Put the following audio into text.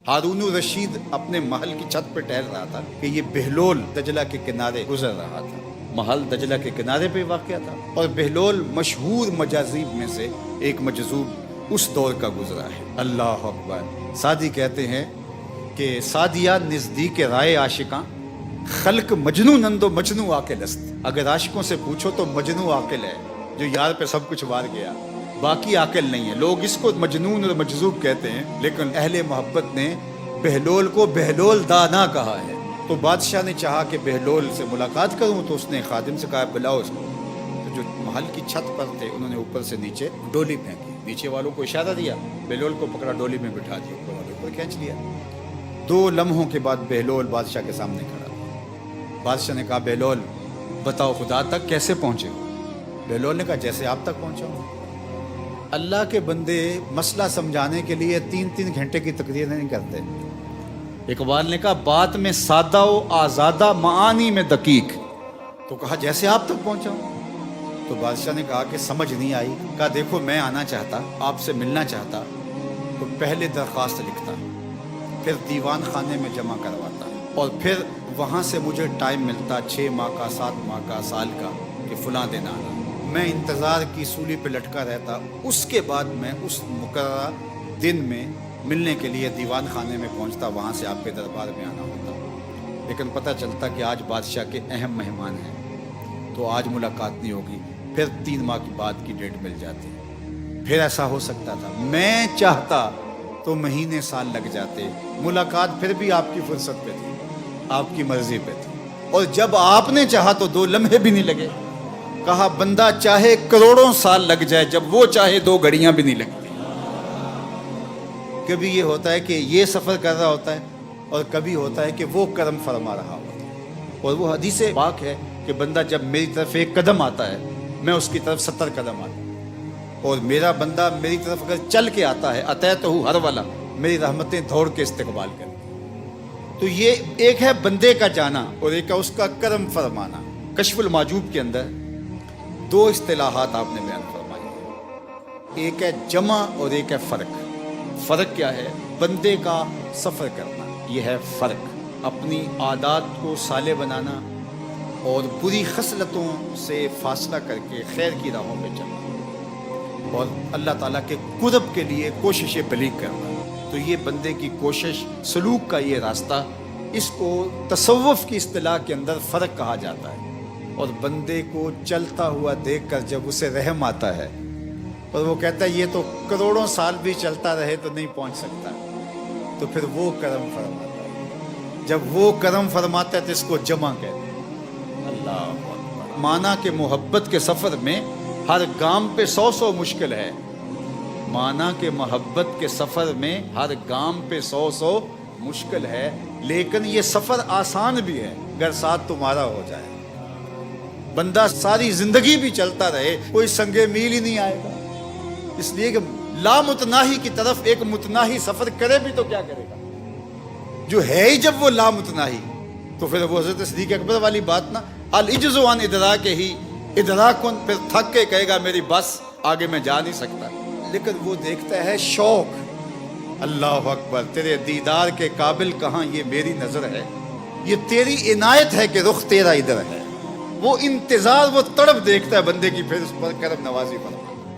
हारून रशीद अपने महल की छत पर टहल रहा था कि ये बहलोल दजला के किनारे गुजर रहा था। महल दजला के किनारे पे वाक़या था और बहलोल मशहूर मजाजीब में से एक मजजूब उस दौर का गुजरा है। अल्लाह अकबर। सादी कहते हैं कि सादिया नज़दीक राय आशिकां खल्क मजनू नंदो मजनू आकिल अस्त। अगर आशिकों से पूछो तो मजनू आकिल है जो यार पे सब कुछ वार गया, बाकी आकिल नहीं है। लोग इसको मजनून और मजजूब कहते हैं, लेकिन अहले मोहब्बत ने बहलोल को बहलोल दाना कहा है। तो बादशाह ने चाहा कि बहलोल से मुलाकात करूं, तो उसने खादिम से कहा बुलाओ इसको। तो जो महल की छत पर थे उन्होंने ऊपर से नीचे डोली फेंकी, नीचे वालों को इशारा दिया, बहलोल को पकड़ा, डोली में बिठा दिया, ऊपर वालों को खींच लिया। 2 लम्हों के बाद बहलोल बादशाह के सामने खड़ा था। बादशाह ने कहा बहलोल बताओ खुदा तक कैसे पहुंचे हो? बहलोल ने कहा जैसे आप तक पहुंचा हूं। अल्लाह के बंदे मसला समझाने के लिए 3-3 घंटे की तकरीर नहीं करते। इकबाल ने कहा बात में सादा हो आज़ादा मानी में दकीक। तो कहा जैसे आप तक पहुंचा हूं। तो बादशाह ने कहा कि समझ नहीं आई। कहा देखो मैं आना चाहता, आपसे मिलना चाहता तो पहले दरख्वास्त लिखता, फिर दीवान खाने में जमा करवाता और फिर वहाँ से मुझे टाइम मिलता 6 माह का, 7 माह का, साल का, कि फलां दिन आना। मैं इंतज़ार की सूली पे लटका रहता। उसके बाद मैं उस मुकर्रर दिन में मिलने के लिए दीवान खाने में पहुंचता, वहाँ से आपके दरबार में आना होता। लेकिन पता चलता कि आज बादशाह के अहम मेहमान हैं, तो आज मुलाकात नहीं होगी। फिर 3 माह के बाद की डेट मिल जाती। फिर ऐसा हो सकता था, मैं चाहता तो महीने साल लग जाते। मुलाकात फिर भी आपकी फुर्सत पे थी, आपकी मर्जी पे थी। और जब आपने चाहा तो 2 लम्हे भी नहीं लगे। कहा बंदा चाहे करोड़ों साल लग जाए, जब वो चाहे 2 घड़ियां भी नहीं लगती। कभी ये होता है कि ये सफ़र कर रहा होता है और कभी होता है कि वो करम फरमा रहा होता है। और वो हदीस पाक है कि बंदा जब मेरी तरफ 1 कदम आता है, मैं उसकी तरफ 70 कदम आता हूँ। और मेरा बंदा मेरी तरफ अगर चल के आता है, अतः तो हूँ हर वाला, मेरी रहमतें दौड़ के इस्तकबाल करती। तो ये एक है बंदे का जाना और एक है उसका करम फरमाना। कश्फुल माजूब के अंदर 2 इस्तिलाहात आपने बयान फरमाई है, एक है जमा और एक है फ़र्क। फ़र्क क्या है? बंदे का सफ़र करना, यह है फ़र्क। अपनी आदत को साले बनाना और बुरी खसलतों से फासला करके खैर की राहों पे चलना और अल्लाह ताला के कुर्ब के लिए कोशिशें बलीग करना। तो ये बंदे की कोशिश, सलूक का ये रास्ता, इसको तसव्वुफ़ की इस्तिलाह के अंदर फ़र्क कहा जाता है। और बंदे को चलता हुआ देखकर जब उसे रहम आता है और वो कहता है ये तो करोड़ों साल भी चलता रहे तो नहीं पहुंच सकता, तो फिर वो करम फरमाता है। जब वो करम फरमाता है तो इसको जमा कहते हैं। अल्लाह अकबर। माना के मोहब्बत के सफ़र में हर गाम पे 100 मुश्किल है। माना के मोहब्बत के सफ़र में हर गाम पे 100 मुश्किल है, लेकिन ये सफ़र आसान भी है अगर साथ तुम्हारा हो जाए। बंदा सारी जिंदगी भी चलता रहे, कोई संगे मील ही नहीं आएगा। इसलिए कि लामुतनाही की तरफ एक मुतनाही सफर करे भी तो क्या करेगा, जो है ही जब वो लामुतनाही। तो फिर वो हज़रत सिद्दीक़ अकबर वाली बात ना, अल इज्ज़ु अन इदराक ही इदराकुन, फिर थक के कहेगा मेरी बस, आगे मैं जा नहीं सकता। लेकिन वो देखता है शौक, अल्लाह अकबर, तेरे दीदार के काबिल कहाँ ये मेरी नज़र है, ये तेरी इनायत है कि रुख तेरा इधर है। वो इंतजार, वो तड़प देखता है बंदे की, फिर उस पर करम नवाजी पर।